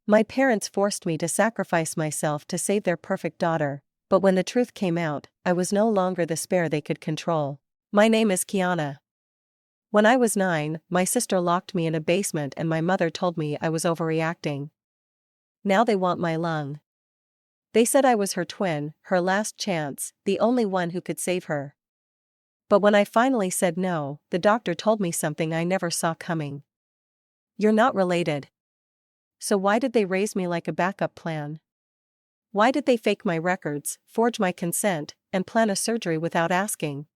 My parents forced me to sacrifice myself to save their perfect daughter, but when the truth came out, I was no longer the spare they could control. My name is Kiana. When I was 9, my sister locked me in a basement and my mother told me I was overreacting. Now they want my lung. They said I was her twin, her last chance, the only one who could save her. But when I finally said no, the doctor told me something I never saw coming. You're not related. So why did they raise me like a backup plan? Why did they fake my records, forge my consent, and plan a surgery without asking?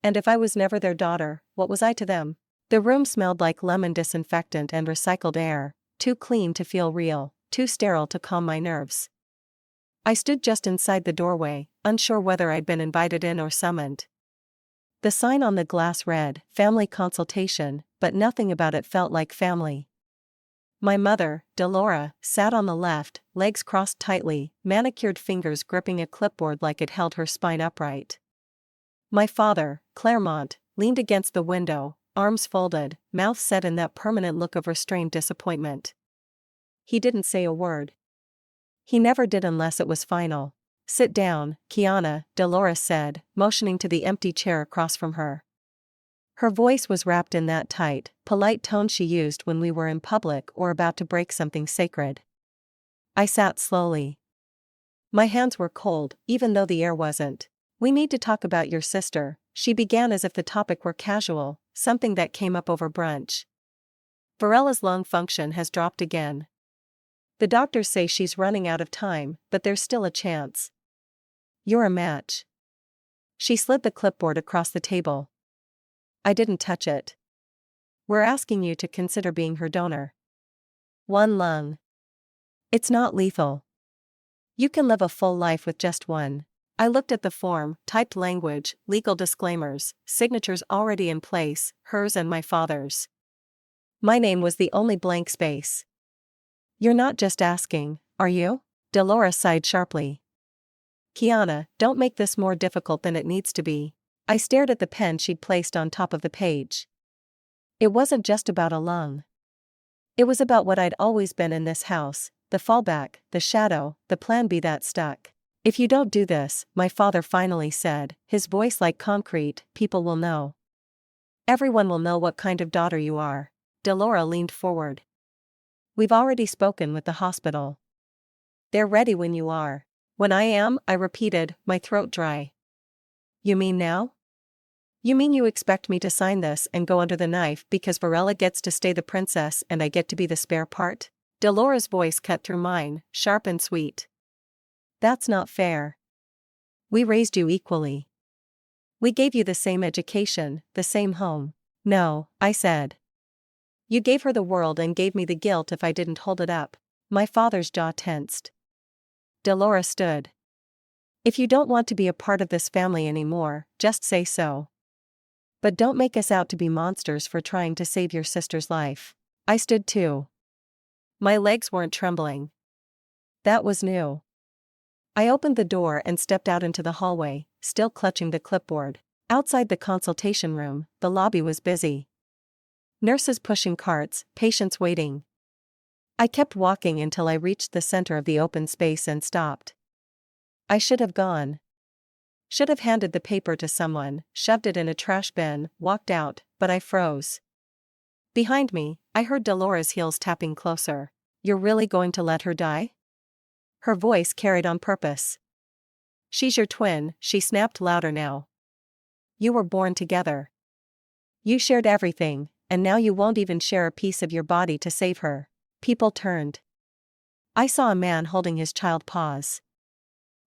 And if I was never their daughter, what was I to them? The room smelled like lemon disinfectant and recycled air, too clean to feel real, too sterile to calm my nerves. I stood just inside the doorway, unsure whether I'd been invited in or summoned. The sign on the glass read, "Family Consultation," but nothing about it felt like family. My mother, Delora, sat on the left, legs crossed tightly, manicured fingers gripping a clipboard like it held her spine upright. My father, Claremont, leaned against the window, arms folded, mouth set in that permanent look of restrained disappointment. He didn't say a word. He never did unless it was final. "Sit down, Kiana," Dolores said, motioning to the empty chair across from her. Her voice was wrapped in that tight, polite tone she used when we were in public or about to break something sacred. I sat slowly. My hands were cold, even though the air wasn't. "We need to talk about your sister," she began as if the topic were casual, something that came up over brunch. "Varella's lung function has dropped again. The doctors say she's running out of time, but there's still a chance. You're a match." She slid the clipboard across the table. I didn't touch it. "We're asking you to consider being her donor. One lung. It's not lethal. You can live a full life with just one." I looked at the form, typed language, legal disclaimers, signatures already in place, hers and my father's. My name was the only blank space. "You're not just asking, are you?" Dolores sighed sharply. "Kiana, don't make this more difficult than it needs to be." I stared at the pen she'd placed on top of the page. It wasn't just about a lung. It was about what I'd always been in this house, the fallback, the shadow, the plan B that stuck. "If you don't do this," my father finally said, his voice like concrete, "people will know. Everyone will know what kind of daughter you are." Delora leaned forward. "We've already spoken with the hospital. They're ready when you are." "When I am," I repeated, my throat dry. "You mean now? You mean you expect me to sign this and go under the knife because Varela gets to stay the princess and I get to be the spare part?" Delora's voice cut through mine, sharp and sweet. "That's not fair. We raised you equally. We gave you the same education, the same home." "No," I said. "You gave her the world and gave me the guilt if I didn't hold it up." My father's jaw tensed. Delora stood. "If you don't want to be a part of this family anymore, just say so. But don't make us out to be monsters for trying to save your sister's life." I stood too. My legs weren't trembling. That was new. I opened the door and stepped out into the hallway, still clutching the clipboard. Outside the consultation room, the lobby was busy. Nurses pushing carts, patients waiting. I kept walking until I reached the center of the open space and stopped. I should have gone. Should have handed the paper to someone, shoved it in a trash bin, walked out, but I froze. Behind me, I heard Dolores' heels tapping closer. "You're really going to let her die?" Her voice carried on purpose. "She's your twin," she snapped louder now. "You were born together. You shared everything, and now you won't even share a piece of your body to save her." People turned. I saw a man holding his child pause.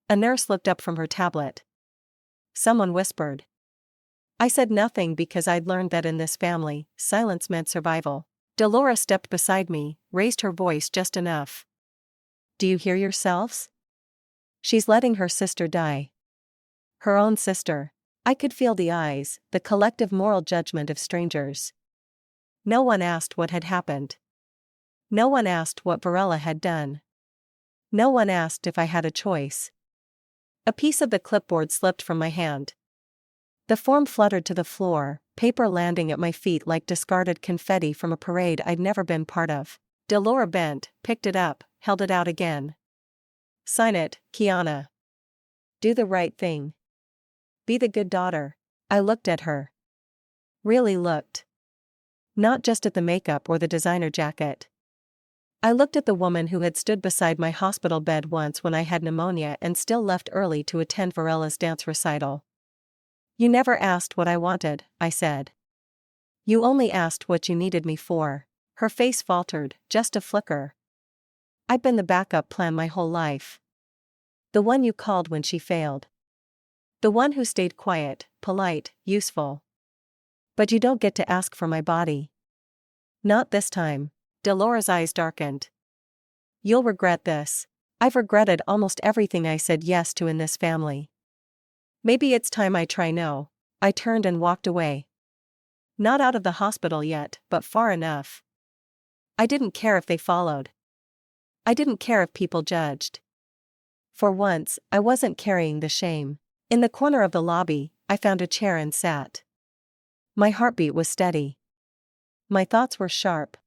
A nurse looked up from her tablet. Someone whispered. I said nothing because I'd learned that in this family, silence meant survival. Delora stepped beside me, raised her voice just enough. "Do you hear yourselves? She's letting her sister die. Her own sister." I could feel the eyes, the collective moral judgment of strangers. No one asked what had happened. No one asked what Varela had done. No one asked if I had a choice. A piece of the clipboard slipped from my hand. The form fluttered to the floor, paper landing at my feet like discarded confetti from a parade I'd never been part of. Delora bent, picked it up, held it out again. Sign it, Kiana. Do the right thing. Be the good daughter. I looked at her. Really looked. Not just at the makeup or the designer jacket. I looked at the woman who had stood beside my hospital bed once when I had pneumonia and still left early to attend Varela's dance recital. You never asked what I wanted, I said. You only asked what you needed me for. Her face faltered, just a flicker. I've been the backup plan my whole life. The one you called when she failed. The one who stayed quiet, polite, useful. But you don't get to ask for my body. Not this time. Delora's eyes darkened. You'll regret this. I've regretted almost everything I said yes to in this family. Maybe it's time I try no. I turned and walked away. Not out of the hospital yet, but far enough. I didn't care if they followed. I didn't care if people judged. For once, I wasn't carrying the shame. In the corner of the lobby, I found a chair and sat. My heartbeat was steady. My thoughts were sharp.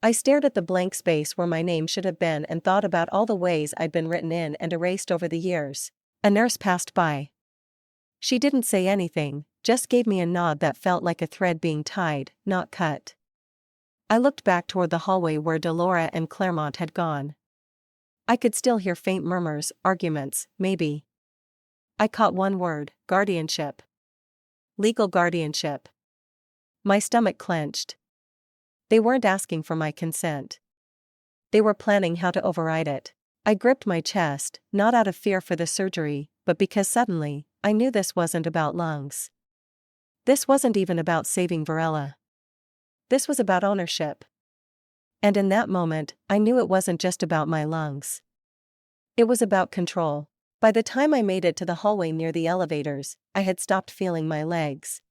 I stared at the blank space where my name should have been and thought about all the ways I'd been written in and erased over the years. A nurse passed by. She didn't say anything, just gave me a nod that felt like a thread being tied, not cut. I looked back toward the hallway where Delora and Claremont had gone. I could still hear faint murmurs, arguments, maybe. I caught one word: guardianship. Legal guardianship. My stomach clenched. They weren't asking for my consent. They were planning how to override it. I gripped my chest, not out of fear for the surgery, but because suddenly, I knew this wasn't about lungs. This wasn't even about saving Varela. This was about ownership. And in that moment, I knew it wasn't just about my lungs. It was about control. By the time I made it to the hallway near the elevators, I had stopped feeling my legs.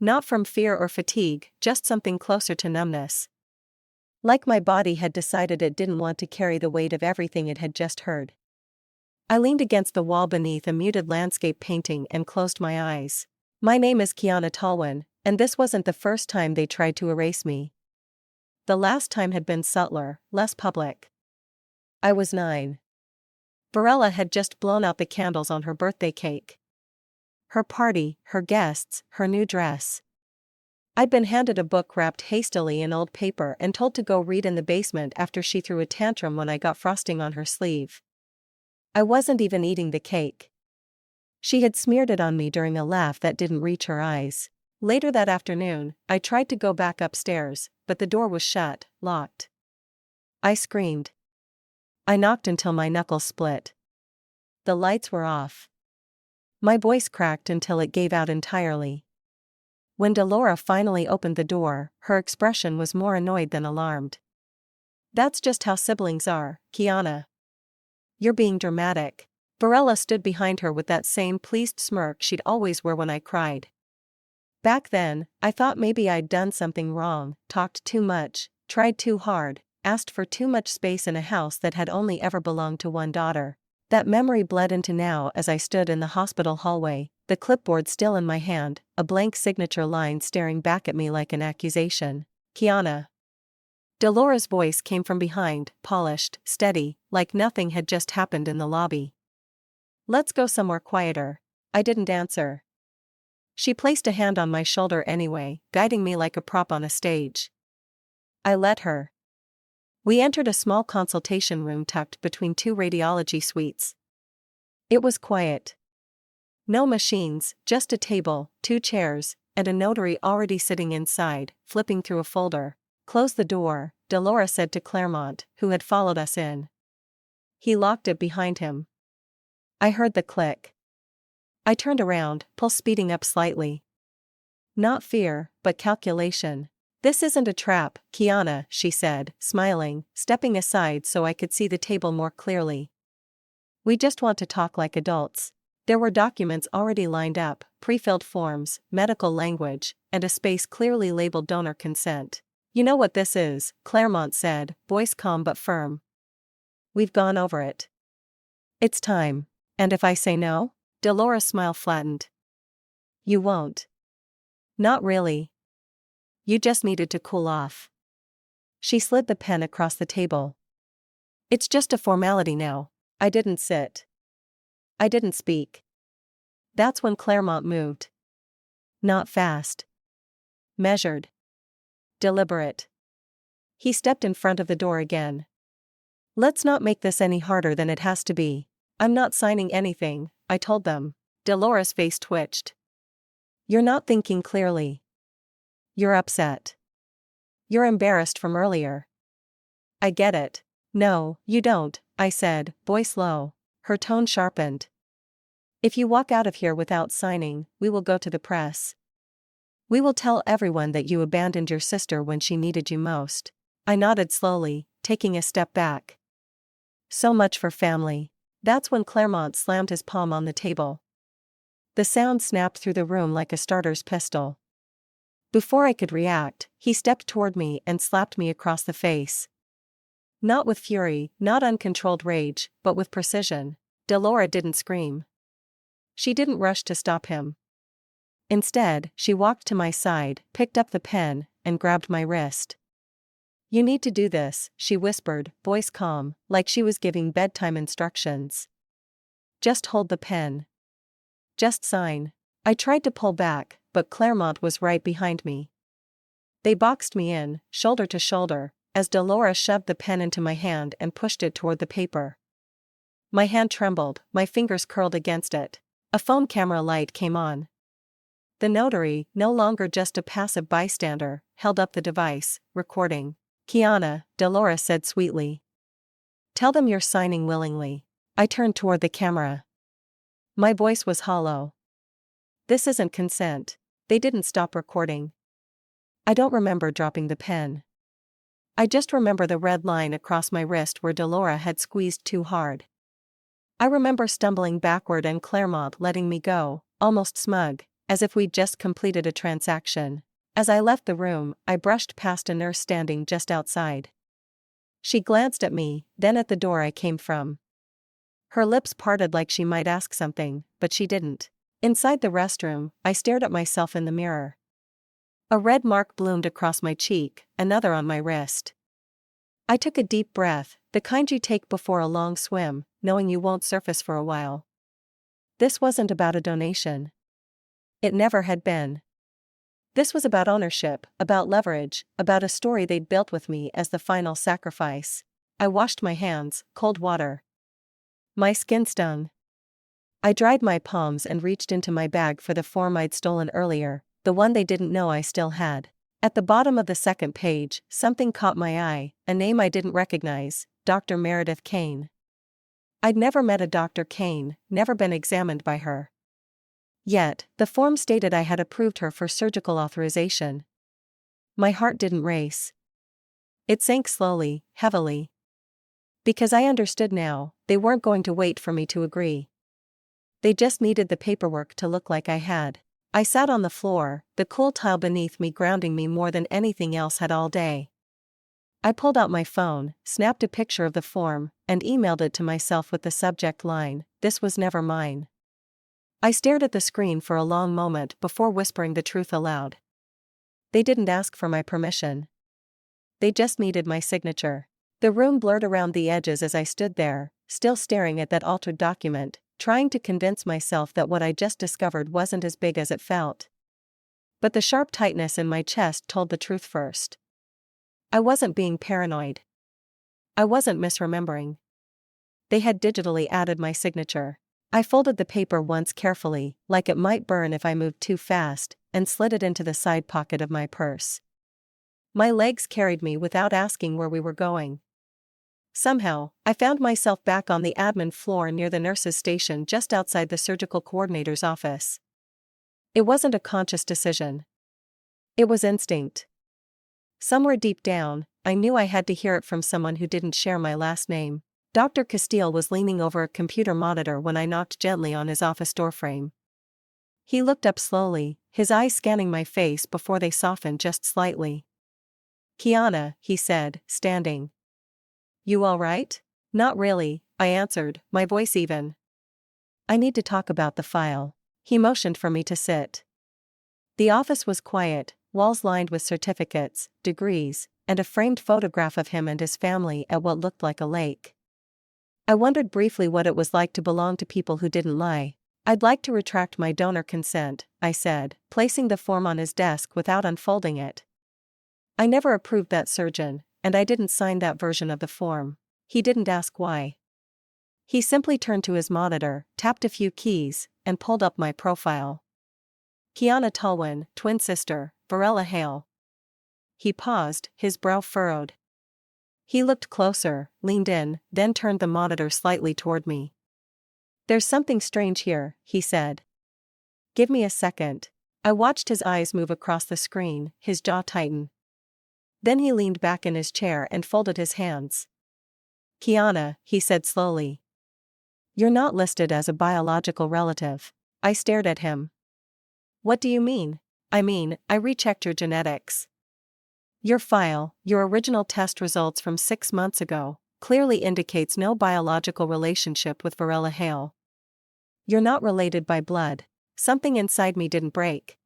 Not from fear or fatigue, just something closer to numbness. Like my body had decided it didn't want to carry the weight of everything it had just heard. I leaned against the wall beneath a muted landscape painting and closed my eyes. My name is Kiana Talwin, and this wasn't the first time they tried to erase me. The last time had been subtler, less public. I was 9. Varela had just blown out the candles on her birthday cake. Her party, her guests, her new dress. I'd been handed a book wrapped hastily in old paper and told to go read in the basement after she threw a tantrum when I got frosting on her sleeve. I wasn't even eating the cake. She had smeared it on me during a laugh that didn't reach her eyes. Later that afternoon, I tried to go back upstairs, but the door was shut, locked. I screamed. I knocked until my knuckles split. The lights were off. My voice cracked until it gave out entirely. When Delora finally opened the door, her expression was more annoyed than alarmed. That's just how siblings are, Kiana. You're being dramatic. Varela stood behind her with that same pleased smirk she'd always wear when I cried. Back then, I thought maybe I'd done something wrong, talked too much, tried too hard, asked for too much space in a house that had only ever belonged to one daughter. That memory bled into now as I stood in the hospital hallway, the clipboard still in my hand, a blank signature line staring back at me like an accusation. Kiana. Delora's voice came from behind, polished, steady, like nothing had just happened in the lobby. Let's go somewhere quieter. I didn't answer. She placed a hand on my shoulder anyway, guiding me like a prop on a stage. I let her. We entered a small consultation room tucked between 2 radiology suites. It was quiet. No machines, just a table, 2 chairs, and a notary already sitting inside, flipping through a folder. Close the door, Delora said to Claremont, who had followed us in. He locked it behind him. I heard the click. I turned around, pulse speeding up slightly. Not fear, but calculation. This isn't a trap, Kiana, she said, smiling, stepping aside so I could see the table more clearly. We just want to talk like adults. There were documents already lined up, pre-filled forms, medical language, and a space clearly labeled donor consent. You know what this is, Claremont said, voice calm but firm. We've gone over it. It's time. And if I say no? Delora's smile flattened. You won't. Not really. You just needed to cool off. She slid the pen across the table. It's just a formality now. I didn't sit. I didn't speak. That's when Claremont moved. Not fast. Measured. Deliberate. He stepped in front of the door again. Let's not make this any harder than it has to be. I'm not signing anything, I told them. Dolores' face twitched. You're not thinking clearly. You're upset. You're embarrassed from earlier. I get it. No, you don't, I said, voice low. Her tone sharpened. If you walk out of here without signing, we will go to the press. We will tell everyone that you abandoned your sister when she needed you most. I nodded slowly, taking a step back. So much for family. That's when Claremont slammed his palm on the table. The sound snapped through the room like a starter's pistol. Before I could react, he stepped toward me and slapped me across the face. Not with fury, not uncontrolled rage, but with precision. Dolores didn't scream. She didn't rush to stop him. Instead, she walked to my side, picked up the pen, and grabbed my wrist. You need to do this, she whispered, voice calm, like she was giving bedtime instructions. Just hold the pen. Just sign. I tried to pull back, but Claremont was right behind me. They boxed me in, shoulder to shoulder, as Dolores shoved the pen into my hand and pushed it toward the paper. My hand trembled, my fingers curled against it. A phone camera light came on. The notary, no longer just a passive bystander, held up the device, recording. Kiana, Dolores said sweetly. Tell them you're signing willingly. I turned toward the camera. My voice was hollow. This isn't consent. They didn't stop recording. I don't remember dropping the pen. I just remember the red line across my wrist where Dolores had squeezed too hard. I remember stumbling backward and Claremont letting me go, almost smug, as if we'd just completed a transaction. As I left the room, I brushed past a nurse standing just outside. She glanced at me, then at the door I came from. Her lips parted like she might ask something, but she didn't. Inside the restroom, I stared at myself in the mirror. A red mark bloomed across my cheek, another on my wrist. I took a deep breath, the kind you take before a long swim, knowing you won't surface for a while. This wasn't about a donation. It never had been. This was about ownership, about leverage, about a story they'd built with me as the final sacrifice. I washed my hands, cold water. My skin stung. I dried my palms and reached into my bag for the form I'd stolen earlier, the one they didn't know I still had. At the bottom of the second page, something caught my eye, a name I didn't recognize, Dr. Meredith Kane. I'd never met a Dr. Kane, never been examined by her. Yet, the form stated I had approved her for surgical authorization. My heart didn't race. It sank slowly, heavily. Because I understood now, they weren't going to wait for me to agree. They just needed the paperwork to look like I had. I sat on the floor, the cool tile beneath me grounding me more than anything else had all day. I pulled out my phone, snapped a picture of the form, and emailed it to myself with the subject line, "This was never mine." I stared at the screen for a long moment before whispering the truth aloud. They didn't ask for my permission. They just needed my signature. The room blurred around the edges as I stood there, still staring at that altered document, trying to convince myself that what I just discovered wasn't as big as it felt. But the sharp tightness in my chest told the truth first. I wasn't being paranoid. I wasn't misremembering. They had digitally added my signature. I folded the paper once carefully, like it might burn if I moved too fast, and slid it into the side pocket of my purse. My legs carried me without asking where we were going. Somehow, I found myself back on the admin floor near the nurse's station just outside the surgical coordinator's office. It wasn't a conscious decision. It was instinct. Somewhere deep down, I knew I had to hear it from someone who didn't share my last name. Dr. Castile was leaning over a computer monitor when I knocked gently on his office doorframe. He looked up slowly, his eyes scanning my face before they softened just slightly. "Kiana," he said, standing. "You all right?" "Not really," I answered, my voice even. "I need to talk about the file." He motioned for me to sit. The office was quiet, walls lined with certificates, degrees, and a framed photograph of him and his family at what looked like a lake. I wondered briefly what it was like to belong to people who didn't lie. "I'd like to retract my donor consent," I said, placing the form on his desk without unfolding it. I never approved that surgeon, and I didn't sign that version of the form. He didn't ask why. He simply turned to his monitor, tapped a few keys, and pulled up my profile. Kiana Talwin, twin sister, Varela Hale. He paused, his brow furrowed. He looked closer, leaned in, then turned the monitor slightly toward me. "There's something strange here," he said. "Give me a second." I watched his eyes move across the screen, his jaw tighten. Then he leaned back in his chair and folded his hands. "Kiana," he said slowly. "You're not listed as a biological relative." I stared at him. "What do you mean?" "I mean, I rechecked your genetics. Your file, your original test results from 6 months ago, clearly indicates no biological relationship with Varela Hale. You're not related by blood." Something inside me didn't break.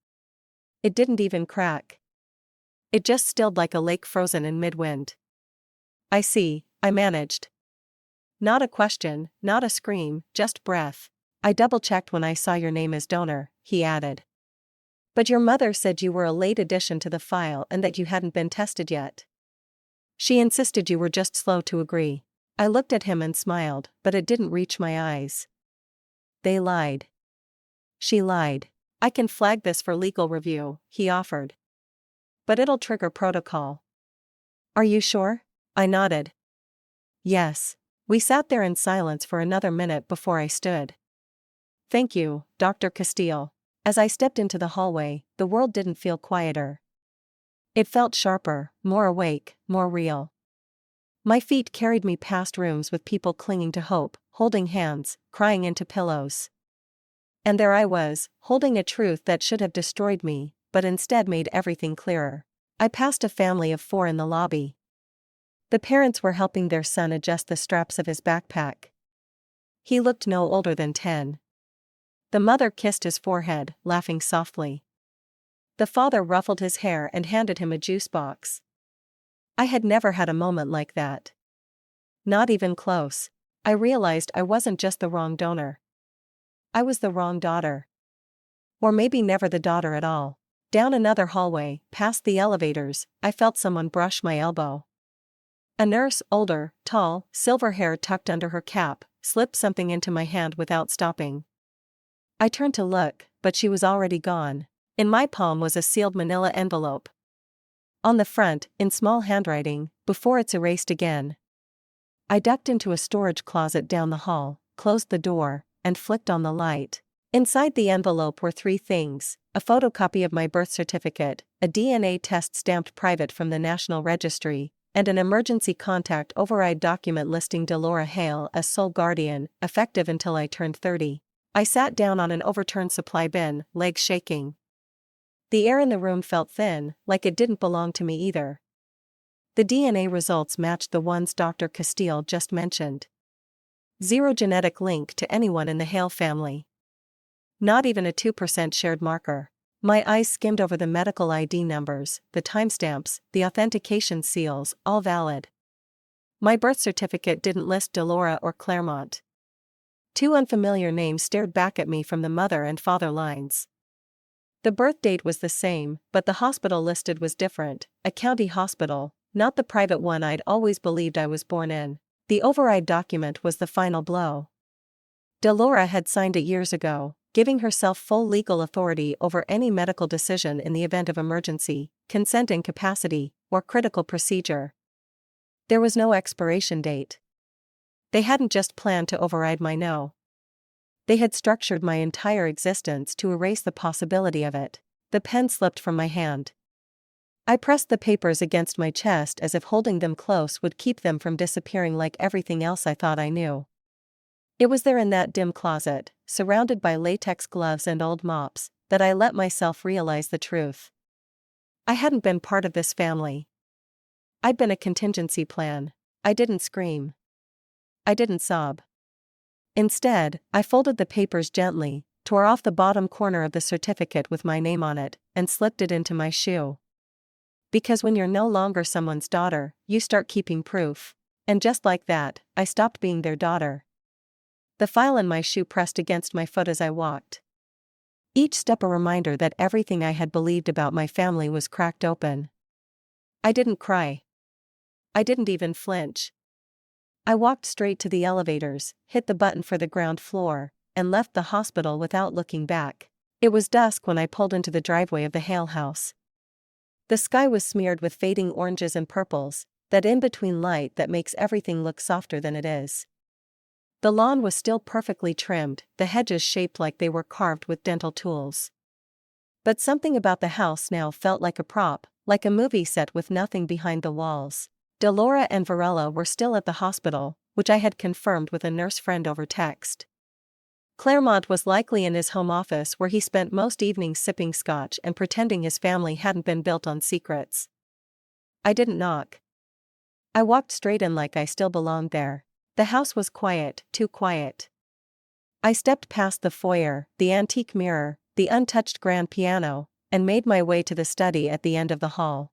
It didn't even crack. It just stilled like a lake frozen in mid-wind. "I see," I managed. Not a question, not a scream, just breath. "I double-checked when I saw your name as donor," he added. "But your mother said you were a late addition to the file and that you hadn't been tested yet. She insisted you were just slow to agree." I looked at him and smiled, but it didn't reach my eyes. "They lied. She lied." "I can flag this for legal review," he offered. "But it'll trigger protocol." "Are you sure?" I nodded. "Yes." We sat there in silence for another minute before I stood. "Thank you, Dr. Castile." As I stepped into the hallway, the world didn't feel quieter. It felt sharper, more awake, more real. My feet carried me past rooms with people clinging to hope, holding hands, crying into pillows. And there I was, holding a truth that should have destroyed me, but instead made everything clearer. I passed a family of 4 in the lobby. The parents were helping their son adjust the straps of his backpack. He looked no older than 10. The mother kissed his forehead, laughing softly. The father ruffled his hair and handed him a juice box. I had never had a moment like that. Not even close. I realized I wasn't just the wrong donor. I was the wrong daughter. Or maybe never the daughter at all. Down another hallway, past the elevators, I felt someone brush my elbow. A nurse, older, tall, silver hair tucked under her cap, slipped something into my hand without stopping. I turned to look, but she was already gone. In my palm was a sealed manila envelope. On the front, in small handwriting, "Before it's erased again." I ducked into a storage closet down the hall, closed the door, and flicked on the light. Inside the envelope were 3 things: a photocopy of my birth certificate, a DNA test stamped private from the National Registry, and an emergency contact override document listing Delora Hale as sole guardian, effective until I turned 30. I sat down on an overturned supply bin, legs shaking. The air in the room felt thin, like it didn't belong to me either. The DNA results matched the ones Dr. Castile just mentioned. 0 genetic link to anyone in the Hale family. Not even a 2% shared marker. My eyes skimmed over the medical ID numbers, the timestamps, the authentication seals, all valid. My birth certificate didn't list Delora or Claremont. 2 unfamiliar names stared back at me from the mother and father lines. The birth date was the same, but the hospital listed was different, a county hospital, not the private one I'd always believed I was born in. The override document was the final blow. Delora had signed it years ago, giving herself full legal authority over any medical decision in the event of emergency, consent incapacity, or critical procedure. There was no expiration date. They hadn't just planned to override my no. They had structured my entire existence to erase the possibility of it. The pen slipped from my hand. I pressed the papers against my chest as if holding them close would keep them from disappearing like everything else I thought I knew. It was there in that dim closet, surrounded by latex gloves and old mops, that I let myself realize the truth. I hadn't been part of this family. I'd been a contingency plan. I didn't scream. I didn't sob. Instead, I folded the papers gently, tore off the bottom corner of the certificate with my name on it, and slipped it into my shoe. Because when you're no longer someone's daughter, you start keeping proof. And just like that, I stopped being their daughter. The file in my shoe pressed against my foot as I walked. Each step a reminder that everything I had believed about my family was cracked open. I didn't cry. I didn't even flinch. I walked straight to the elevators, hit the button for the ground floor, and left the hospital without looking back. It was dusk when I pulled into the driveway of the Hale house. The sky was smeared with fading oranges and purples, that in-between light that makes everything look softer than it is. The lawn was still perfectly trimmed, the hedges shaped like they were carved with dental tools. But something about the house now felt like a prop, like a movie set with nothing behind the walls. Delora and Varela were still at the hospital, which I had confirmed with a nurse friend over text. Claremont was likely in his home office where he spent most evenings sipping scotch and pretending his family hadn't been built on secrets. I didn't knock. I walked straight in like I still belonged there. The house was quiet, too quiet. I stepped past the foyer, the antique mirror, the untouched grand piano, and made my way to the study at the end of the hall.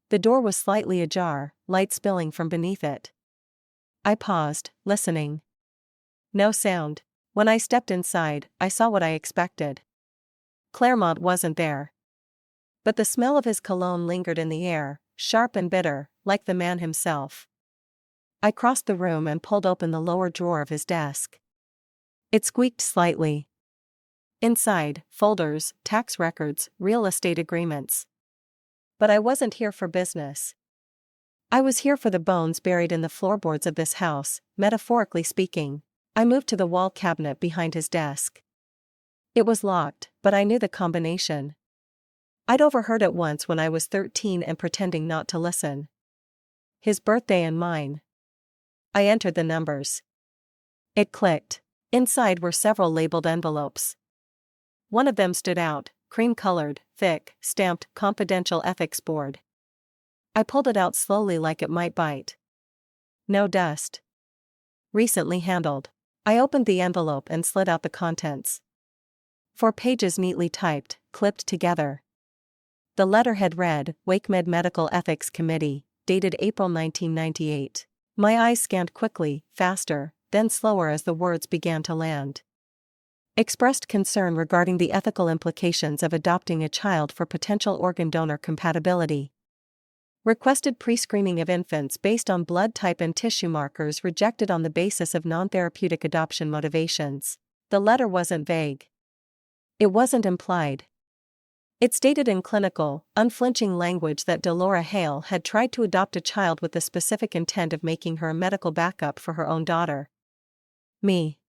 The door was slightly ajar, light spilling from beneath it. I paused, listening. No sound. When I stepped inside, I saw what I expected. Claremont wasn't there. But the smell of his cologne lingered in the air, sharp and bitter, like the man himself. I crossed the room and pulled open the lower drawer of his desk. It squeaked slightly. Inside, folders, tax records, real estate agreements. But I wasn't here for business. I was here for the bones buried in the floorboards of this house, metaphorically speaking. I moved to the wall cabinet behind his desk. It was locked, but I knew the combination. I'd overheard it once when I was 13 and pretending not to listen. His birthday and mine. I entered the numbers. It clicked. Inside were several labeled envelopes. One of them stood out, cream-colored, thick, stamped, Confidential Ethics Board. I pulled it out slowly like it might bite. No dust. Recently handled. I opened the envelope and slid out the contents. 4 pages neatly typed, clipped together. The letterhead read, WakeMed Medical Ethics Committee, dated April 1998. My eyes scanned quickly, faster, then slower as the words began to land. Expressed concern regarding the ethical implications of adopting a child for potential organ donor compatibility. Requested pre-screening of infants based on blood type and tissue markers rejected on the basis of non-therapeutic adoption motivations. The letter wasn't vague. It wasn't implied. It stated in clinical, unflinching language that Delora Hale had tried to adopt a child with the specific intent of making her a medical backup for her own daughter. Me.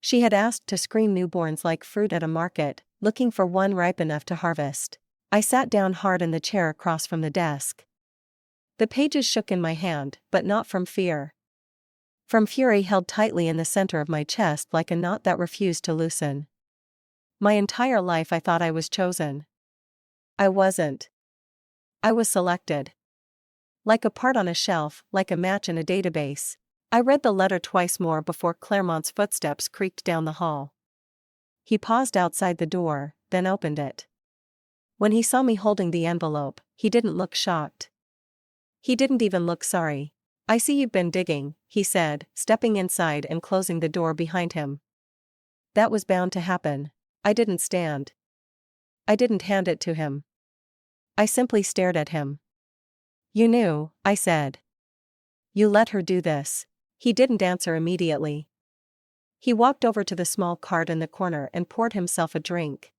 She had asked to screen newborns like fruit at a market, looking for one ripe enough to harvest. I sat down hard in the chair across from the desk. The pages shook in my hand, but not from fear. From fury held tightly in the center of my chest like a knot that refused to loosen. My entire life I thought I was chosen. I wasn't. I was selected. Like a part on a shelf, like a match in a database. I read the letter twice more before Claremont's footsteps creaked down the hall. He paused outside the door, then opened it. When he saw me holding the envelope, he didn't look shocked. He didn't even look sorry. I see you've been digging, he said, stepping inside and closing the door behind him. That was bound to happen. I didn't stand. I didn't hand it to him. I simply stared at him. You knew, I said. You let her do this. He didn't answer immediately. He walked over to the small cart in the corner and poured himself a drink.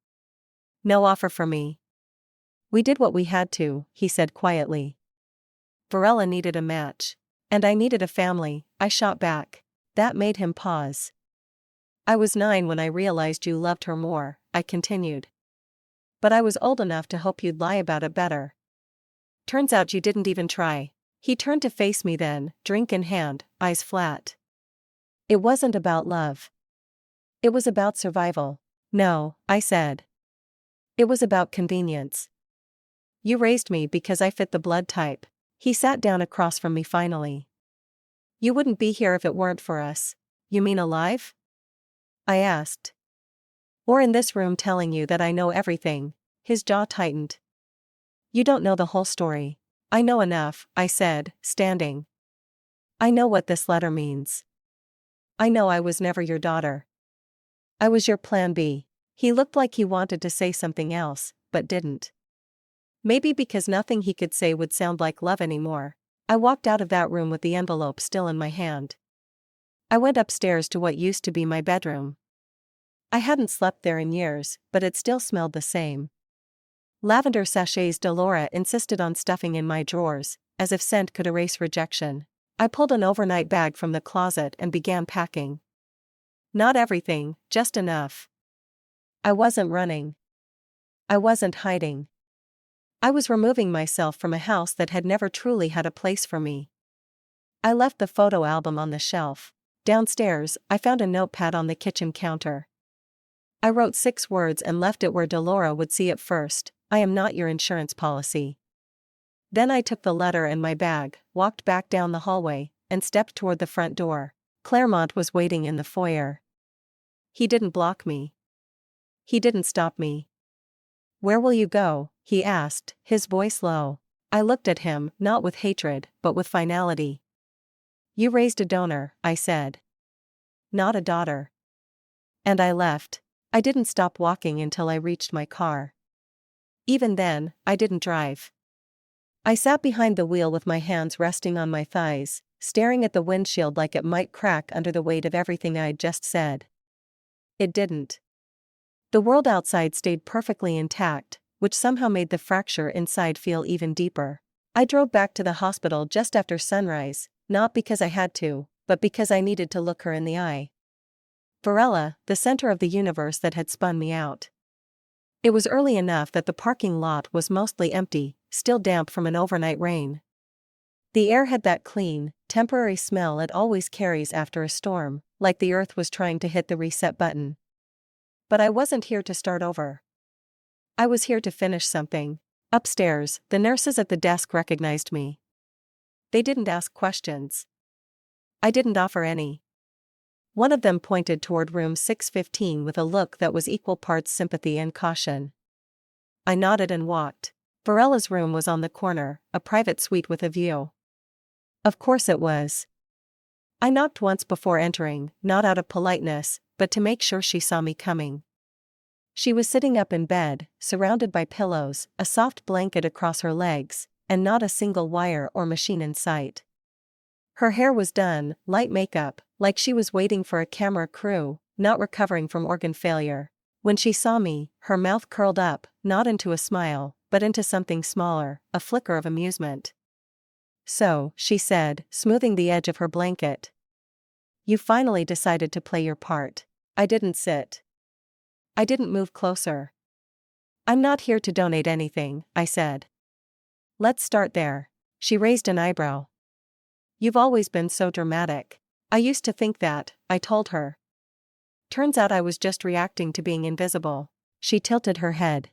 No offer for me. We did what we had to, he said quietly. Varela needed a match. And I needed a family, I shot back. That made him pause. I was 9 when I realized you loved her more, I continued. But I was old enough to hope you'd lie about it better. Turns out you didn't even try. He turned to face me then, drink in hand, eyes flat. It wasn't about love. It was about survival. No, I said. It was about convenience. You raised me because I fit the blood type. He sat down across from me finally. You wouldn't be here if it weren't for us. You mean alive? I asked. Or in this room telling you that I know everything. His jaw tightened. You don't know the whole story. I know enough, I said, standing. I know what this letter means. I know I was never your daughter. I was your plan B. He looked like he wanted to say something else, but didn't. Maybe because nothing he could say would sound like love anymore. I walked out of that room with the envelope still in my hand. I went upstairs to what used to be my bedroom. I hadn't slept there in years, but it still smelled the same. Lavender sachets. Delora insisted on stuffing in my drawers, as if scent could erase rejection. I pulled an overnight bag from the closet and began packing. Not everything, just enough. I wasn't running. I wasn't hiding. I was removing myself from a house that had never truly had a place for me. I left the photo album on the shelf. Downstairs, I found a notepad on the kitchen counter. I wrote 6 words and left it where Delora would see it first. I am not your insurance policy. Then I took the letter and my bag, walked back down the hallway, and stepped toward the front door. Claremont was waiting in the foyer. He didn't block me. He didn't stop me. Where will you go? He asked, his voice low. I looked at him, not with hatred, but with finality. You raised a donor, I said. Not a daughter. And I left. I didn't stop walking until I reached my car. Even then, I didn't drive. I sat behind the wheel with my hands resting on my thighs, staring at the windshield like it might crack under the weight of everything I'd just said. It didn't. The world outside stayed perfectly intact, which somehow made the fracture inside feel even deeper. I drove back to the hospital just after sunrise, not because I had to, but because I needed to look her in the eye. Varela, the center of the universe that had spun me out. It was early enough that the parking lot was mostly empty, still damp from an overnight rain. The air had that clean, temporary smell it always carries after a storm, like the earth was trying to hit the reset button. But I wasn't here to start over. I was here to finish something. Upstairs, the nurses at the desk recognized me. They didn't ask questions. I didn't offer any. One of them pointed toward room 615 with a look that was equal parts sympathy and caution. I nodded and walked. Varela's room was on the corner, a private suite with a view. Of course it was. I knocked once before entering, not out of politeness, but to make sure she saw me coming. She was sitting up in bed, surrounded by pillows, a soft blanket across her legs, and not a single wire or machine in sight. Her hair was done, light makeup, like she was waiting for a camera crew, not recovering from organ failure. When she saw me, her mouth curled up, not into a smile, but into something smaller, a flicker of amusement. So, she said, smoothing the edge of her blanket. You finally decided to play your part. I didn't sit. I didn't move closer. I'm not here to donate anything, I said. Let's start there. She raised an eyebrow. You've always been so dramatic. I used to think that, I told her. Turns out I was just reacting to being invisible. She tilted her head.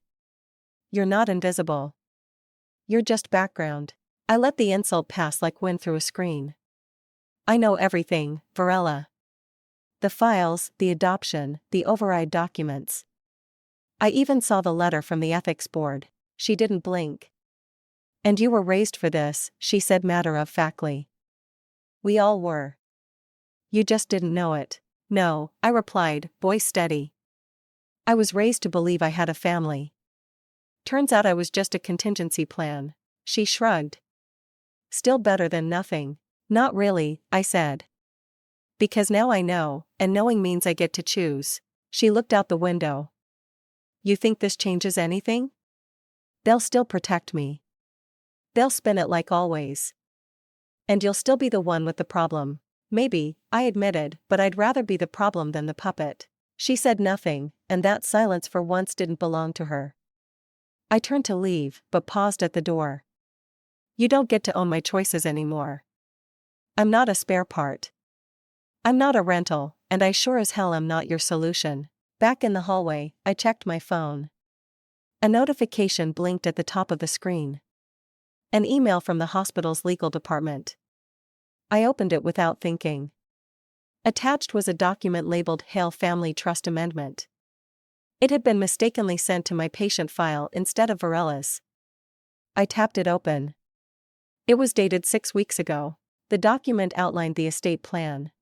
You're not invisible. You're just background. I let the insult pass like wind through a screen. I know everything, Varela. The files, the adoption, the override documents. I even saw the letter from the ethics board. She didn't blink. And you were raised for this, she said matter-of-factly. We all were. You just didn't know it. No, I replied, voice steady. I was raised to believe I had a family. Turns out I was just a contingency plan. She shrugged. Still better than nothing. Not really, I said. Because now I know, and knowing means I get to choose. She looked out the window. You think this changes anything? They'll still protect me. They'll spin it like always. And you'll still be the one with the problem. Maybe, I admitted, but I'd rather be the problem than the puppet. She said nothing, and that silence for once didn't belong to her. I turned to leave, but paused at the door. You don't get to own my choices anymore. I'm not a spare part. I'm not a rental, and I sure as hell am not your solution. Back in the hallway, I checked my phone. A notification blinked at the top of the screen. An email from the hospital's legal department. I opened it without thinking. Attached was a document labeled Hale Family Trust Amendment. It had been mistakenly sent to my patient file instead of Varela's. I tapped it open. It was dated 6 weeks ago. The document outlined the estate plan.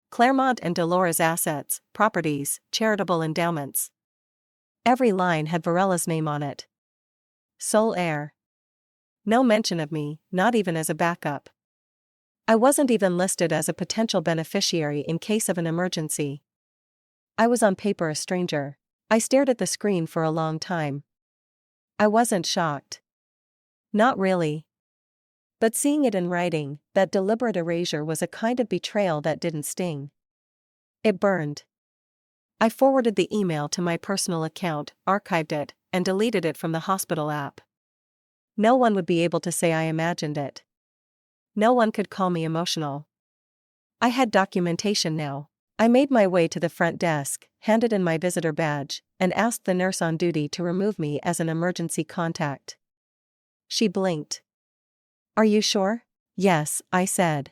Claremont and Delora's assets, properties, charitable endowments. Every line had Varella's name on it. Sole heir. No mention of me, not even as a backup. I wasn't even listed as a potential beneficiary in case of an emergency. I was on paper a stranger. I stared at the screen for a long time. I wasn't shocked. Not really. But seeing it in writing, that deliberate erasure was a kind of betrayal that didn't sting. It burned. I forwarded the email to my personal account, archived it, and deleted it from the hospital app. No one would be able to say I imagined it. No one could call me emotional. I had documentation now. I made my way to the front desk, handed in my visitor badge, and asked the nurse on duty to remove me as an emergency contact. She blinked. Are you sure? Yes, I said.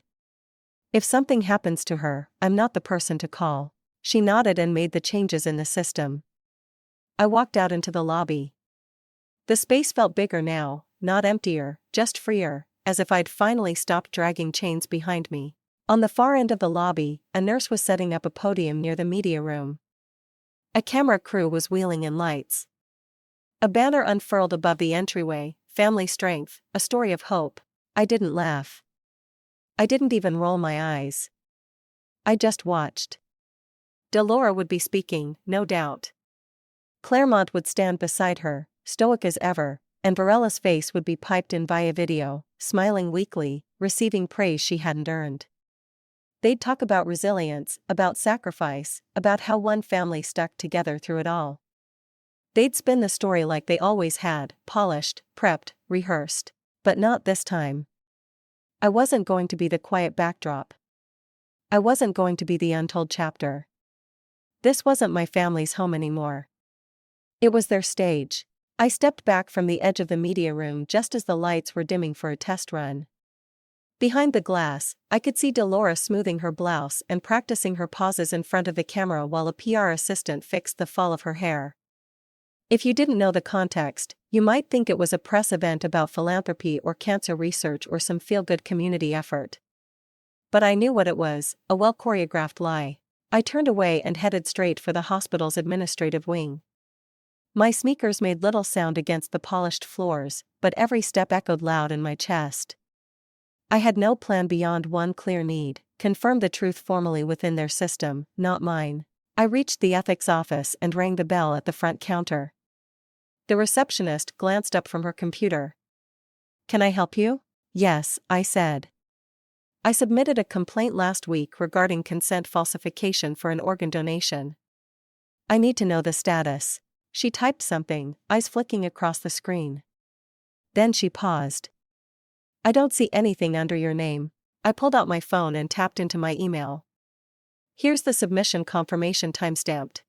If something happens to her, I'm not the person to call. She nodded and made the changes in the system. I walked out into the lobby. The space felt bigger now, not emptier, just freer, as if I'd finally stopped dragging chains behind me. On the far end of the lobby, a nurse was setting up a podium near the media room. A camera crew was wheeling in lights. A banner unfurled above the entryway, family strength, a story of hope. I didn't laugh. I didn't even roll my eyes. I just watched. Delora would be speaking, no doubt. Claremont would stand beside her, stoic as ever, and Varella's face would be piped in via video, smiling weakly, receiving praise she hadn't earned. They'd talk about resilience, about sacrifice, about how one family stuck together through it all. They'd spin the story like they always had, polished, prepped, rehearsed. But not this time. I wasn't going to be the quiet backdrop. I wasn't going to be the untold chapter. This wasn't my family's home anymore. It was their stage. I stepped back from the edge of the media room just as the lights were dimming for a test run. Behind the glass, I could see Delora smoothing her blouse and practicing her pauses in front of the camera while a PR assistant fixed the fall of her hair. If you didn't know the context, you might think it was a press event about philanthropy or cancer research or some feel-good community effort. But I knew what it was, a well-choreographed lie. I turned away and headed straight for the hospital's administrative wing. My sneakers made little sound against the polished floors, but every step echoed loud in my chest. I had no plan beyond one clear need: confirm the truth formally within their system, not mine. I reached the ethics office and rang the bell at the front counter. The receptionist glanced up from her computer. Can I help you? Yes, I said. I submitted a complaint last week regarding consent falsification for an organ donation. I need to know the status. She typed something, eyes flicking across the screen. Then she paused. I don't see anything under your name. I pulled out my phone and tapped into my email. Here's the submission confirmation timestamped.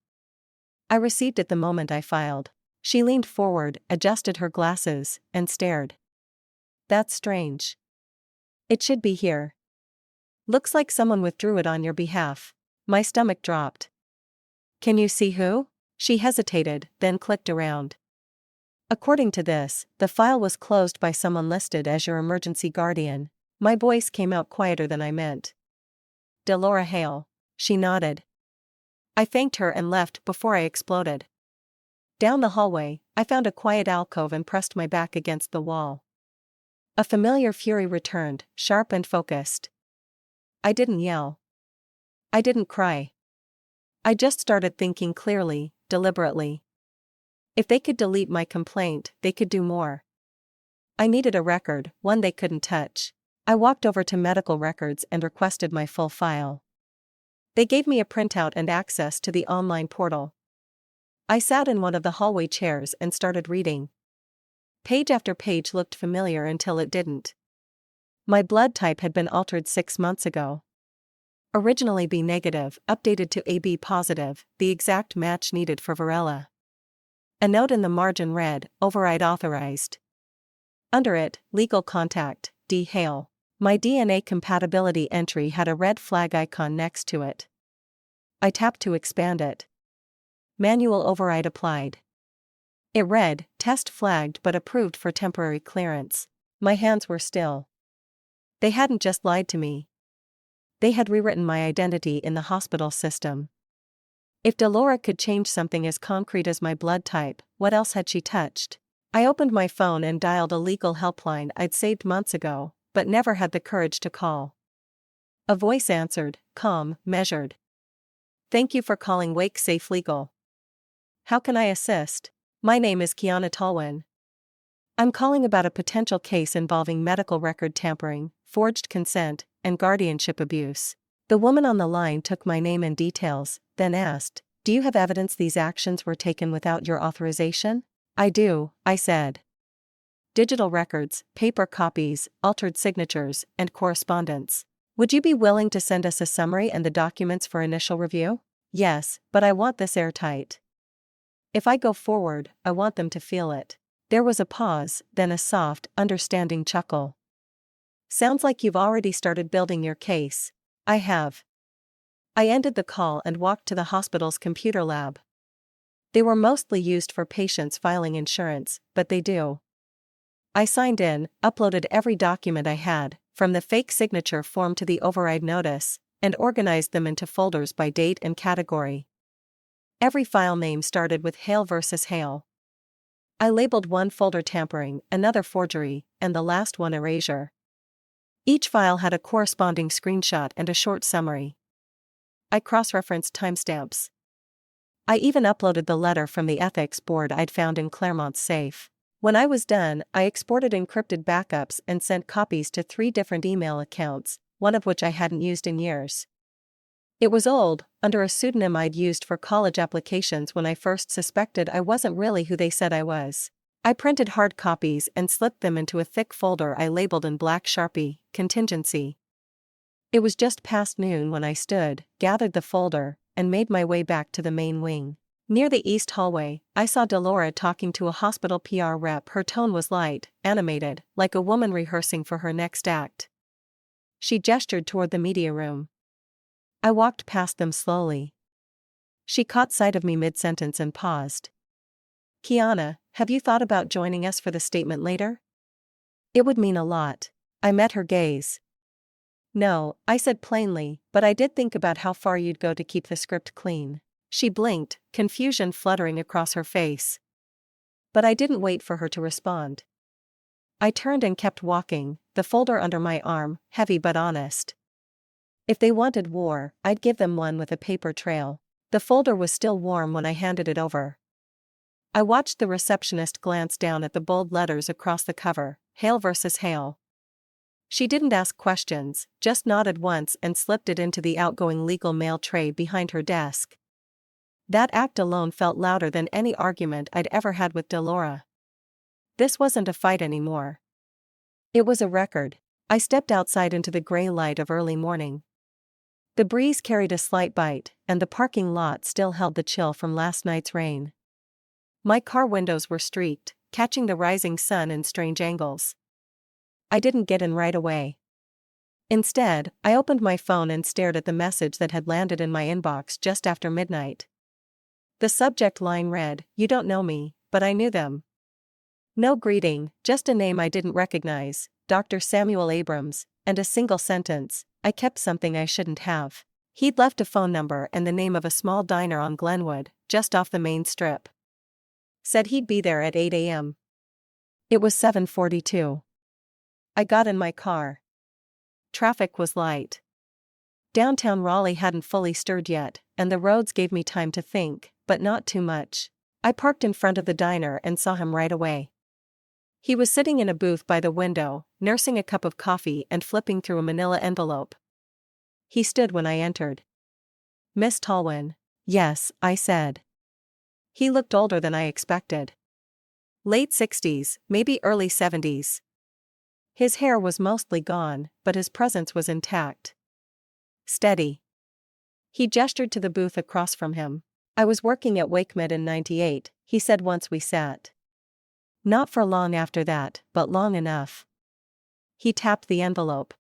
I received it the moment I filed. She leaned forward, adjusted her glasses, and stared. That's strange. It should be here. Looks like someone withdrew it on your behalf. My stomach dropped. Can you see who? She hesitated, then clicked around. According to this, the file was closed by someone listed as your emergency guardian. My voice came out quieter than I meant. Delora Hale. She nodded. I thanked her and left before I exploded. Down the hallway, I found a quiet alcove and pressed my back against the wall. A familiar fury returned, sharp and focused. I didn't yell. I didn't cry. I just started thinking clearly, deliberately. If they could delete my complaint, they could do more. I needed a record, one they couldn't touch. I walked over to medical records and requested my full file. They gave me a printout and access to the online portal. I sat in one of the hallway chairs and started reading. Page after page looked familiar until it didn't. My blood type had been altered 6 months ago. Originally B negative, updated to AB positive, the exact match needed for Varela. A note in the margin read, override authorized. Under it, legal contact, D. Hale. My DNA compatibility entry had a red flag icon next to it. I tapped to expand it. Manual override applied. It read, "Test flagged but approved for temporary clearance." My hands were still. They hadn't just lied to me. They had rewritten my identity in the hospital system. If Delora could change something as concrete as my blood type, what else had she touched? I opened my phone and dialed a legal helpline I'd saved months ago, but never had the courage to call. A voice answered, calm, measured. "Thank you for calling Wake Safe Legal. How can I assist? My name is Kiana Tolwyn. I'm calling about a potential case involving medical record tampering, forged consent, and guardianship abuse." The woman on the line took my name and details, then asked, "Do you have evidence these actions were taken without your authorization?" "I do," I said. "Digital records, paper copies, altered signatures, and correspondence. Would you be willing to send us a summary and the documents for initial review?" "Yes, but I want this airtight. If I go forward, I want them to feel it." There was a pause, then a soft, understanding chuckle. "Sounds like you've already started building your case." "I have." I ended the call and walked to the hospital's computer lab. They were mostly used for patients filing insurance, but they do. I signed in, uploaded every document I had, from the fake signature form to the override notice, and organized them into folders by date and category. Every file name started with Hale versus Hale. I labeled one folder tampering, another forgery, and the last one erasure. Each file had a corresponding screenshot and a short summary. I cross-referenced timestamps. I even uploaded the letter from the ethics board I'd found in Claremont's safe. When I was done, I exported encrypted backups and sent copies to 3 different email accounts, one of which I hadn't used in years. It was old, under a pseudonym I'd used for college applications when I first suspected I wasn't really who they said I was. I printed hard copies and slipped them into a thick folder I labeled in black Sharpie, "Contingency." It was just past noon when I stood, gathered the folder, and made my way back to the main wing. Near the east hallway, I saw Delora talking to a hospital PR rep. Her tone was light, animated, like a woman rehearsing for her next act. She gestured toward the media room. I walked past them slowly. She caught sight of me mid-sentence and paused. "Kiana, have you thought about joining us for the statement later? It would mean a lot." I met her gaze. "No," I said plainly, "but I did think about how far you'd go to keep the script clean." She blinked, confusion fluttering across her face. But I didn't wait for her to respond. I turned and kept walking, the folder under my arm, heavy but honest. If they wanted war, I'd give them one with a paper trail. The folder was still warm when I handed it over. I watched the receptionist glance down at the bold letters across the cover, "Hale versus Hale." She didn't ask questions, just nodded once and slipped it into the outgoing legal mail tray behind her desk. That act alone felt louder than any argument I'd ever had with Delora. This wasn't a fight anymore. It was a record. I stepped outside into the gray light of early morning. The breeze carried a slight bite, and the parking lot still held the chill from last night's rain. My car windows were streaked, catching the rising sun in strange angles. I didn't get in right away. Instead, I opened my phone and stared at the message that had landed in my inbox just after midnight. The subject line read, "You don't know me, but I knew them." No greeting, just a name I didn't recognize, Dr. Samuel Abrams, and a single sentence, "I kept something I shouldn't have." He'd left a phone number and the name of a small diner on Glenwood, just off the main strip. Said he'd be there at 8 a.m. It was 7:42. I got in my car. Traffic was light. Downtown Raleigh hadn't fully stirred yet, and the roads gave me time to think, but not too much. I parked in front of the diner and saw him right away. He was sitting in a booth by the window, nursing a cup of coffee and flipping through a manila envelope. He stood when I entered. "Miss Tolwyn." "Yes," I said. He looked older than I expected. Late 60s, maybe early 70s. His hair was mostly gone, but his presence was intact. "Steady." He gestured to the booth across from him. "I was working at WakeMed in '98, he said once we sat. Not for long after that, but long enough." He tapped the envelope.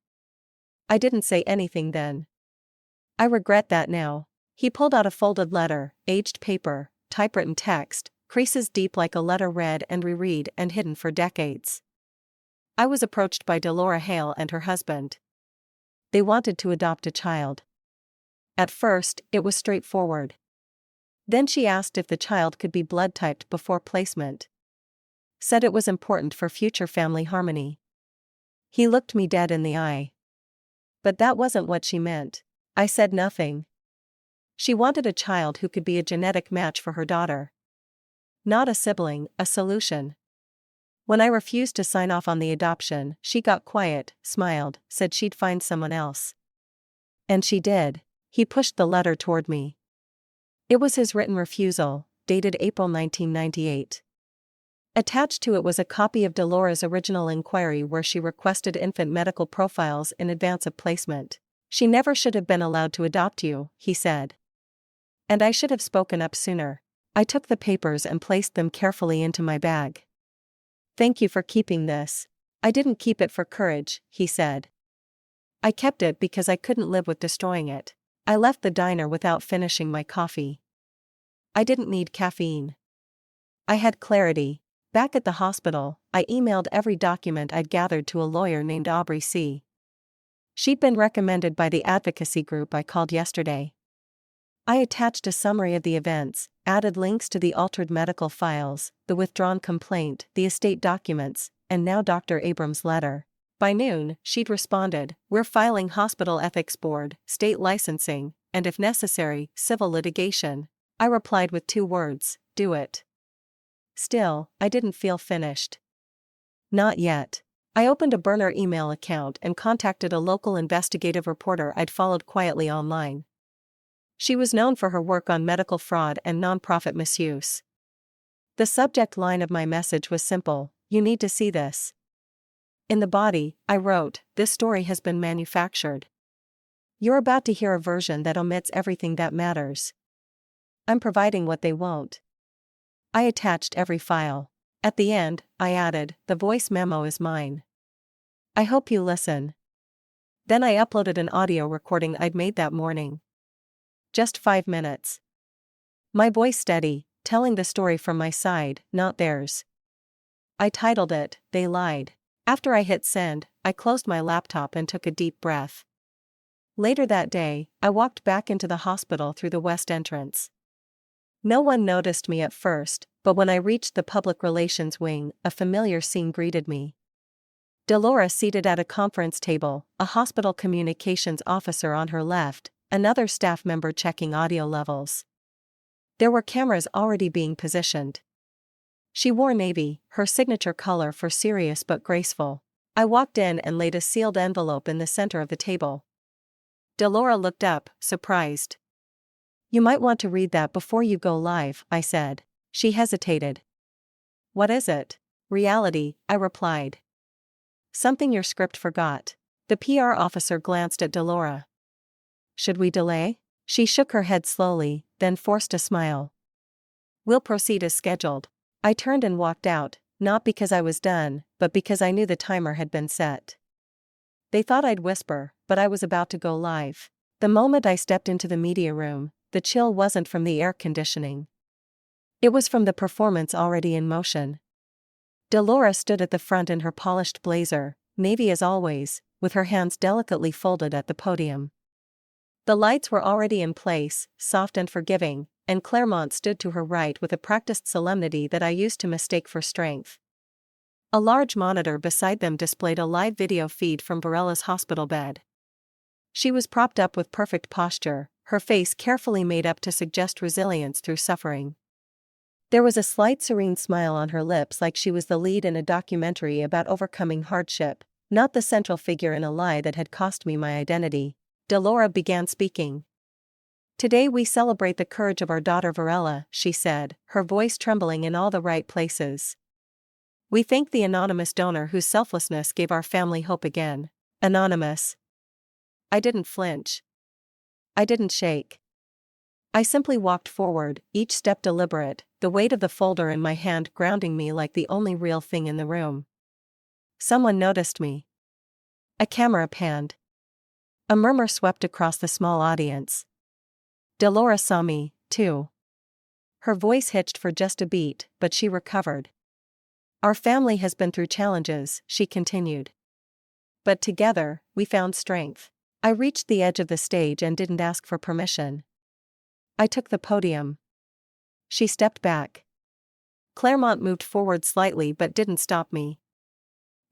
I didn't say anything then. I regret that now. He pulled out a folded letter, aged paper, typewritten text, creases deep like a letter read and reread and hidden for decades. I was approached by Delora Hale and her husband. They wanted to adopt a child. At first, it was straightforward. Then she asked if the child could be blood typed before placement. Said it was important for future family harmony. He looked me dead in the eye. But that wasn't what she meant. I said nothing. She wanted a child who could be a genetic match for her daughter. Not a sibling, a solution. When I refused to sign off on the adoption, she got quiet, smiled, said she'd find someone else. And she did. He pushed the letter toward me. It was his written refusal, dated April 1998. Attached to it was a copy of Delora's original inquiry where she requested infant medical profiles in advance of placement. She never should have been allowed to adopt you, he said. And I should have spoken up sooner. I took the papers and placed them carefully into my bag. Thank you for keeping this. I didn't keep it for courage, he said. I kept it because I couldn't live with destroying it. I left the diner without finishing my coffee. I didn't need caffeine. I had clarity. Back at the hospital, I emailed every document I'd gathered to a lawyer named Aubrey C. She'd been recommended by the advocacy group I called yesterday. I attached a summary of the events, added links to the altered medical files, the withdrawn complaint, the estate documents, and now Dr. Abrams' letter. By noon, she'd responded, "We're filing hospital ethics board, state licensing, and if necessary, civil litigation." I replied with 2 words, "Do it." Still, I didn't feel finished. Not yet. I opened a burner email account and contacted a local investigative reporter I'd followed quietly online. She was known for her work on medical fraud and nonprofit misuse. The subject line of my message was simple: "You need to see this." In the body, I wrote, "This story has been manufactured. You're about to hear a version that omits everything that matters. I'm providing what they won't." I attached every file. At the end, I added, "The voice memo is mine. I hope you listen." Then I uploaded an audio recording I'd made that morning. Just 5 minutes. My voice steady, telling the story from my side, not theirs. I titled it, "They Lied." After I hit send, I closed my laptop and took a deep breath. Later that day, I walked back into the hospital through the west entrance. No one noticed me at first, but when I reached the public relations wing, a familiar scene greeted me. Delora seated at a conference table, a hospital communications officer on her left, another staff member checking audio levels. There were cameras already being positioned. She wore navy, her signature color for serious but graceful. I walked in and laid a sealed envelope in the center of the table. Delora looked up, surprised. "You might want to read that before you go live," I said. She hesitated. "What is it?" "Reality," I replied. "Something your script forgot." The PR officer glanced at Delora. "Should we delay?" She shook her head slowly, then forced a smile. "We'll proceed as scheduled." I turned and walked out, not because I was done, but because I knew the timer had been set. They thought I'd whisper, but I was about to go live. The moment I stepped into the media room, the chill wasn't from the air conditioning. It was from the performance already in motion. Delora stood at the front in her polished blazer, navy as always, with her hands delicately folded at the podium. The lights were already in place, soft and forgiving, and Claremont stood to her right with a practiced solemnity that I used to mistake for strength. A large monitor beside them displayed a live video feed from Barella's hospital bed. She was propped up with perfect posture, her face carefully made up to suggest resilience through suffering. There was a slight serene smile on her lips, like she was the lead in a documentary about overcoming hardship, not the central figure in a lie that had cost me my identity. Delora began speaking. "Today we celebrate the courage of our daughter Varela," she said, her voice trembling in all the right places. "We thank the anonymous donor whose selflessness gave our family hope again." Anonymous. I didn't flinch. I didn't shake. I simply walked forward, each step deliberate, the weight of the folder in my hand grounding me like the only real thing in the room. Someone noticed me. A camera panned. A murmur swept across the small audience. Delora saw me, too. Her voice hitched for just a beat, but she recovered. Our family has been through challenges, she continued. But together, we found strength. I reached the edge of the stage and didn't ask for permission. I took the podium. She stepped back. Claremont moved forward slightly but didn't stop me.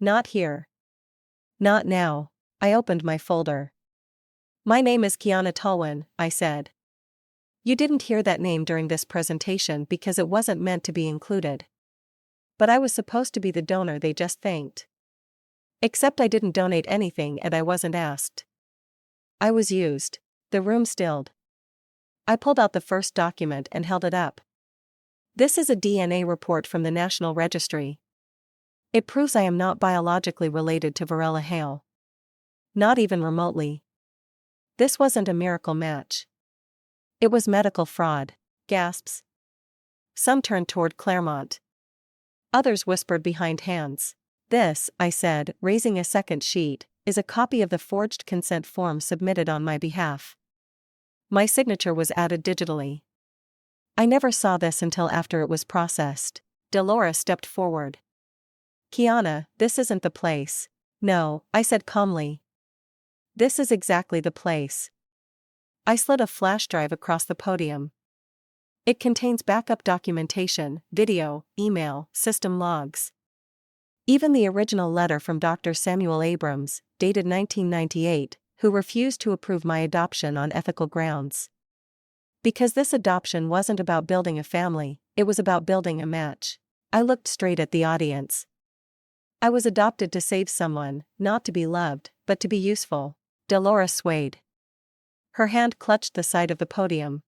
Not here. Not now. I opened my folder. My name is Kiana Tolwyn, I said. You didn't hear that name during this presentation because it wasn't meant to be included. But I was supposed to be the donor they just thanked. Except I didn't donate anything and I wasn't asked. I was used. The room stilled. I pulled out the first document and held it up. This is a DNA report from the National Registry. It proves I am not biologically related to Varela Hale. Not even remotely. This wasn't a miracle match. It was medical fraud. Gasps. Some turned toward Claremont. Others whispered behind hands. This, I said, raising a second sheet, is a copy of the forged consent form submitted on my behalf. My signature was added digitally. I never saw this until after it was processed. Delora stepped forward. Kiana, this isn't the place. No, I said calmly. This is exactly the place. I slid a flash drive across the podium. It contains backup documentation, video, email, system logs. Even the original letter from Dr. Samuel Abrams, dated 1998, who refused to approve my adoption on ethical grounds. Because this adoption wasn't about building a family, it was about building a match. I looked straight at the audience. I was adopted to save someone, not to be loved, but to be useful. Delora swayed. Her hand clutched the side of the podium.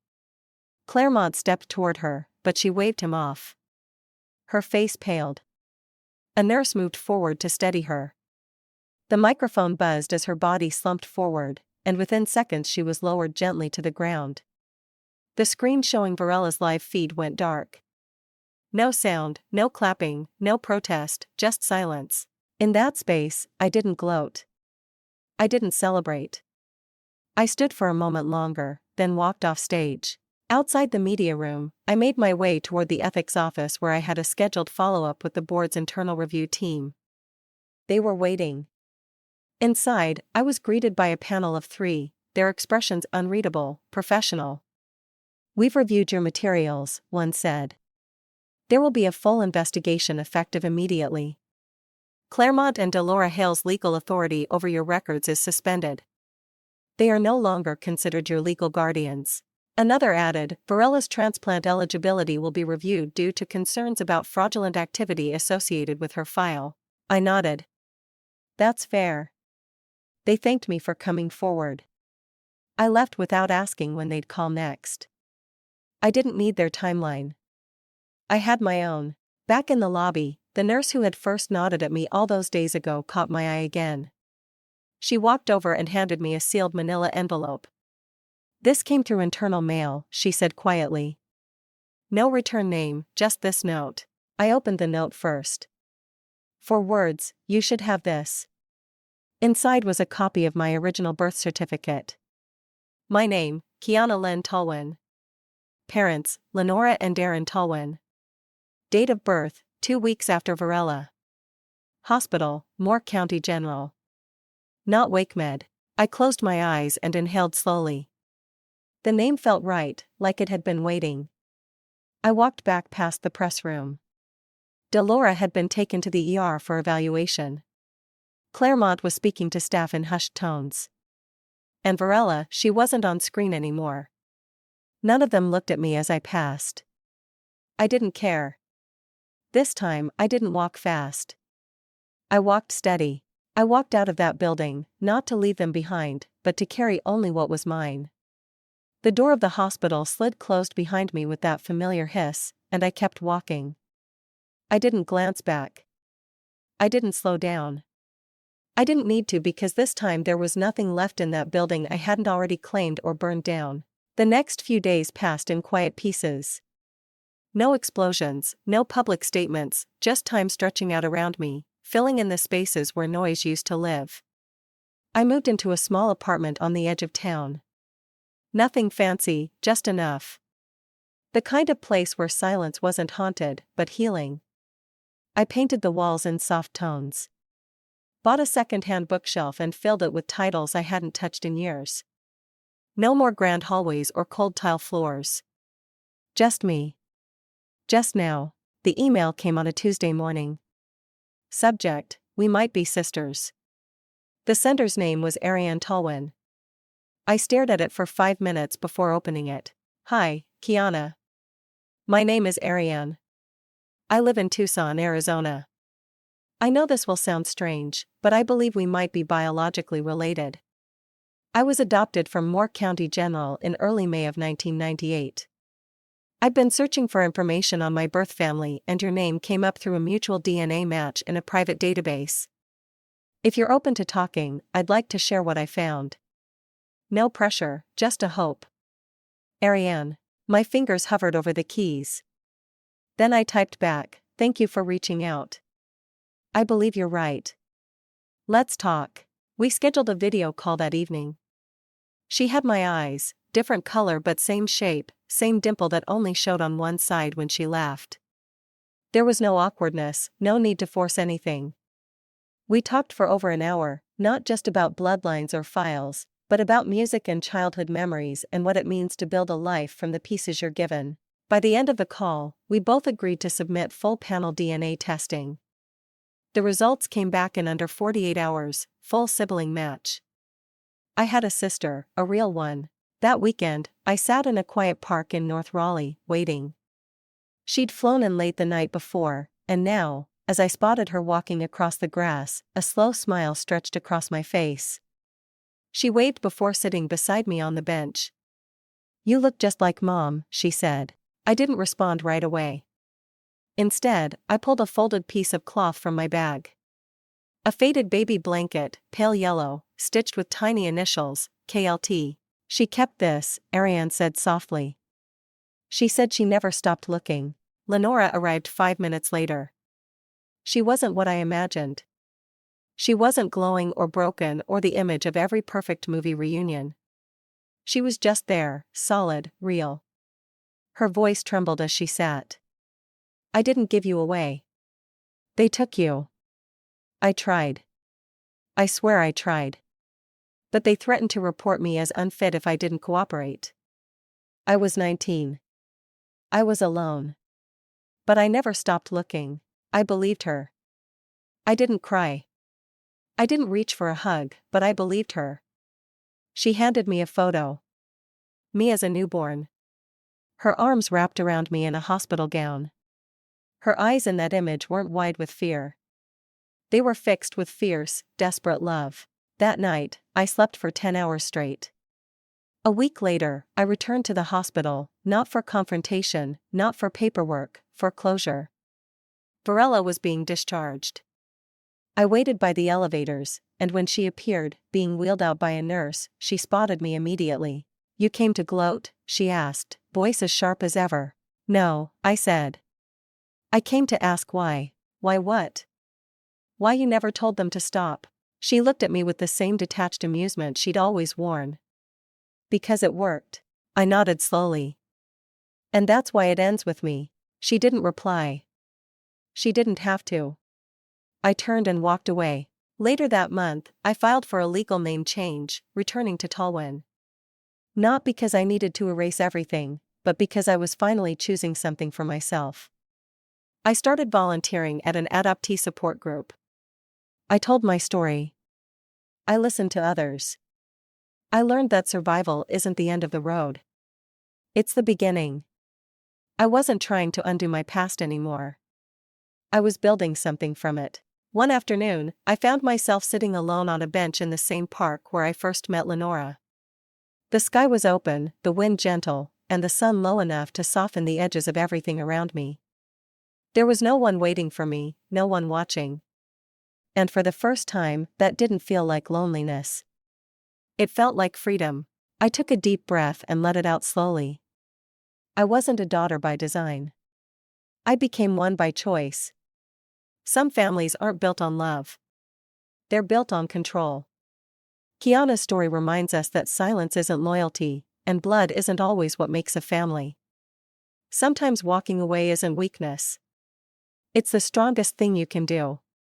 Claremont stepped toward her, but she waved him off. Her face paled. A nurse moved forward to steady her. The microphone buzzed as her body slumped forward, and within seconds she was lowered gently to the ground. The screen showing Varela's live feed went dark. No sound, no clapping, no protest, just silence. In that space, I didn't gloat. I didn't celebrate. I stood for a moment longer, then walked off stage. Outside the media room, I made my way toward the ethics office where I had a scheduled follow-up with the board's internal review team. They were waiting. Inside, I was greeted by a panel of 3, their expressions unreadable, professional. We've reviewed your materials, one said. There will be a full investigation effective immediately. Claremont and Delora Hale's legal authority over your records is suspended. They are no longer considered your legal guardians. Another added, Varela's transplant eligibility will be reviewed due to concerns about fraudulent activity associated with her file. I nodded. That's fair. They thanked me for coming forward. I left without asking when they'd call next. I didn't need their timeline. I had my own. Back in the lobby, the nurse who had first nodded at me all those days ago caught my eye again. She walked over and handed me a sealed manila envelope. This came through internal mail, she said quietly. No return name, just this note. I opened the note first. For words, you should have this. Inside was a copy of my original birth certificate. My name, Kiana Len Tolwyn. Parents, Lenora and Darren Tolwyn. Date of birth, 2 weeks after Varela. Hospital, Moore County General. Not WakeMed. I closed my eyes and inhaled slowly. The name felt right, like it had been waiting. I walked back past the press room. Delora had been taken to the ER for evaluation. Claremont was speaking to staff in hushed tones. And Varela, she wasn't on screen anymore. None of them looked at me as I passed. I didn't care. This time, I didn't walk fast. I walked steady. I walked out of that building, not to leave them behind, but to carry only what was mine. The door of the hospital slid closed behind me with that familiar hiss, and I kept walking. I didn't glance back. I didn't slow down. I didn't need to because this time there was nothing left in that building I hadn't already claimed or burned down. The next few days passed in quiet pieces. No explosions, no public statements, just time stretching out around me, filling in the spaces where noise used to live. I moved into a small apartment on the edge of town. Nothing fancy, just enough. The kind of place where silence wasn't haunted, but healing. I painted the walls in soft tones. Bought a second-hand bookshelf and filled it with titles I hadn't touched in years. No more grand hallways or cold tile floors. Just me. Just now. The email came on a Tuesday morning. Subject: We might be sisters. The sender's name was Ariane Tolwyn. I stared at it for 5 minutes before opening it. Hi, Kiana. My name is Ariane. I live in Tucson, Arizona. I know this will sound strange, but I believe we might be biologically related. I was adopted from Moore County General in early May of 1998. I'd been searching for information on my birth family and your name came up through a mutual DNA match in a private database. If you're open to talking, I'd like to share what I found. No pressure, just a hope. Ariane. My fingers hovered over the keys. Then I typed back, thank you for reaching out. I believe you're right. Let's talk. We scheduled a video call that evening. She had my eyes, different color but same shape, same dimple that only showed on one side when she laughed. There was no awkwardness, no need to force anything. We talked for over an hour, not just about bloodlines or files, but about music and childhood memories and what it means to build a life from the pieces you're given. By the end of the call, we both agreed to submit full panel DNA testing. The results came back in under 48 hours, full sibling match. I had a sister, a real one. That weekend, I sat in a quiet park in North Raleigh, waiting. She'd flown in late the night before, and now, as I spotted her walking across the grass, a slow smile stretched across my face. She waved before sitting beside me on the bench. You look just like Mom, she said. I didn't respond right away. Instead, I pulled a folded piece of cloth from my bag. A faded baby blanket, pale yellow, stitched with tiny initials, KLT. She kept this, Ariane said softly. She said she never stopped looking. Lenora arrived 5 minutes later. She wasn't what I imagined. She wasn't glowing or broken or the image of every perfect movie reunion. She was just there, solid, real. Her voice trembled as she sat. I didn't give you away. They took you. I tried. I swear I tried. But they threatened to report me as unfit if I didn't cooperate. I was 19. I was alone. But I never stopped looking. I believed her. I didn't cry. I didn't reach for a hug, but I believed her. She handed me a photo. Me as a newborn. Her arms wrapped around me in a hospital gown. Her eyes in that image weren't wide with fear. They were fixed with fierce, desperate love. That night, I slept for 10 hours straight. A week later, I returned to the hospital, not for confrontation, not for paperwork, for closure. Varela was being discharged. I waited by the elevators, and when she appeared, being wheeled out by a nurse, she spotted me immediately. You came to gloat? She asked, voice as sharp as ever. No, I said. I came to ask why. Why what? Why you never told them to stop. She looked at me with the same detached amusement she'd always worn. Because it worked. I nodded slowly. And that's why it ends with me. She didn't reply. She didn't have to. I turned and walked away. Later that month, I filed for a legal name change, returning to Tolwyn. Not because I needed to erase everything, but because I was finally choosing something for myself. I started volunteering at an adoptee support group. I told my story. I listened to others. I learned that survival isn't the end of the road. It's the beginning. I wasn't trying to undo my past anymore. I was building something from it. One afternoon, I found myself sitting alone on a bench in the same park where I first met Lenora. The sky was open, the wind gentle, and the sun low enough to soften the edges of everything around me. There was no one waiting for me, no one watching. And for the first time, that didn't feel like loneliness. It felt like freedom. I took a deep breath and let it out slowly. I wasn't a daughter by design. I became one by choice. Some families aren't built on love. They're built on control. Kiana's story reminds us that silence isn't loyalty, and blood isn't always what makes a family. Sometimes walking away isn't weakness. It's the strongest thing you can do.